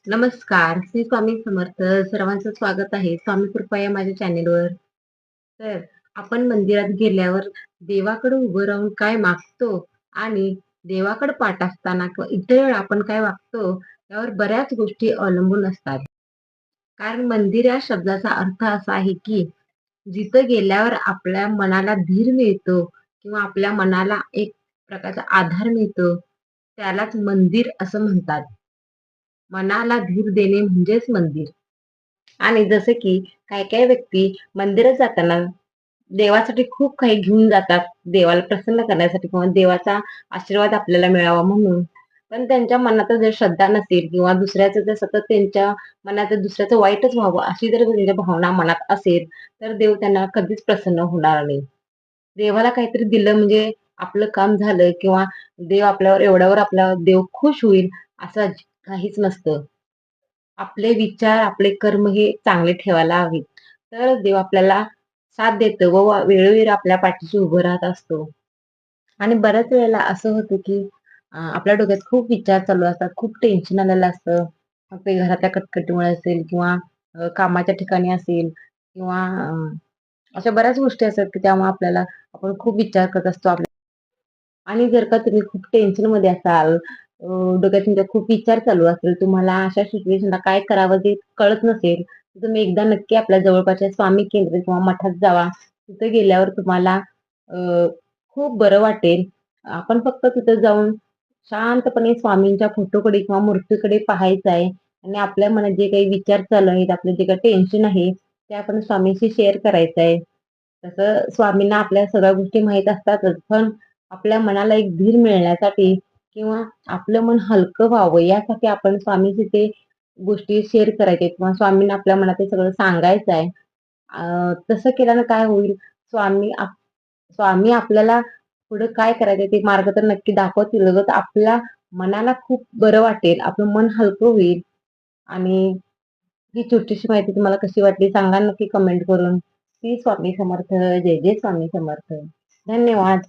नमस्कार, श्री स्वामी समर्थ. सर्वांचं स्वागत आहे. स्वामी कृपा या माझ्या चॅनेलवर. तर आपण मंदिरात गेल्यावर देवाकडे उभं राहून काय मागतो आणि देवाकडे पाठ असताना किंवा इतर वेळा आपण काय वागतो, त्यावर बऱ्याच गोष्टी अवलंबून असतात. कारण मंदिर या शब्दाचा अर्थ असा आहे, की जिथं गेल्यावर आपल्या मनाला धीर मिळतो किंवा आपल्या मनाला एक प्रकारचा आधार मिळतो, त्यालाच मंदिर असं म्हणतात. मनाला धीर देणे म्हणजेच मंदिर. आणि जसे की काही-काही व्यक्ती मंदिरात जाताना देवासाठी खूप काही घेऊन जातात. देवाला प्रसन्न करण्यासाठी किंवा देवाचा आशीर्वाद आपल्याला मिळावा म्हणून. पण त्यांच्या मनात जर श्रद्धा नसेल किंवा दुसऱ्याचं जर सतत त्यांच्या मनात दुसऱ्याचं वाईटच व्हावं अशी जर त्यांच्या भावना मनात असेल, तर देव त्यांना कधीच प्रसन्न होणार नाही. देवाला काहीतरी दिलं म्हणजे आपलं काम झालं किंवा देव आपल्यावर एवढ्यावर आपला देव खुश होईल असं काहीच नसतं. आपले विचार, आपले कर्म हे चांगले ठेवायला हवेत. तर देव आपल्याला साथ देतो व वेळोवेळी आपल्या पाठीशी उभं राहत असतो. आणि बऱ्याच वेळेला असं होतं, की आपल्या डोक्यात खूप विचार चालू असतात, खूप टेन्शन आलेलं असतं. मग ते घरातल्या कटकटीमुळे असेल किंवा कामाच्या ठिकाणी असेल किंवा अशा बऱ्याच गोष्टी असतात, की त्यामुळे आपण खूप विचार करत असतो. आणि जर का तुम्ही खूप टेन्शनमध्ये असाल, डोक्यात तुमच्या खूप विचार चालू असेल, तुम्हाला अशा सिच्युएशनला काय करावं ते कळत नसेल, तर तुम्ही एकदा नक्की आपल्या जवळपासच्या स्वामी केंद्र किंवा मठात जावा. तिथे गेल्यावर तुम्हाला अ, खूप बरं वाटेल. आपण फक्त तिथं जाऊन शांतपणे स्वामींच्या फोटोकडे किंवा मूर्तीकडे पाहायचं आहे आणि आपल्या मनात जे काही विचार चालू आहेत, आपलं जे काही टेन्शन आहे, ते आपण स्वामींशी शेअर करायचं आहे. तसं स्वामींना आपल्या सगळ्या गोष्टी माहीत असतातच, पण आपल्या मनाला एक धीर मिळण्यासाठी किंवा आपलं मन हलकं व्हावं यासाठी आपण स्वामींशी ते गोष्टी शेअर करायच्या आहेत किंवा स्वामींना आपल्या मनात ते सगळं सांगायचं आहे. तसं केल्यानं काय होईल, स्वामी आपल्याला पुढे काय करायचंय ते मार्ग तर नक्की दाखवतीलच. आपल्या मनाला खूप बरं वाटेल, आपलं मन हलकं होईल आणि ही छोटीशी माहिती तुम्हाला कशी वाटली सांगा नक्की कमेंट करून. श्री स्वामी समर्थ. जय जय स्वामी समर्थ. धन्यवाद.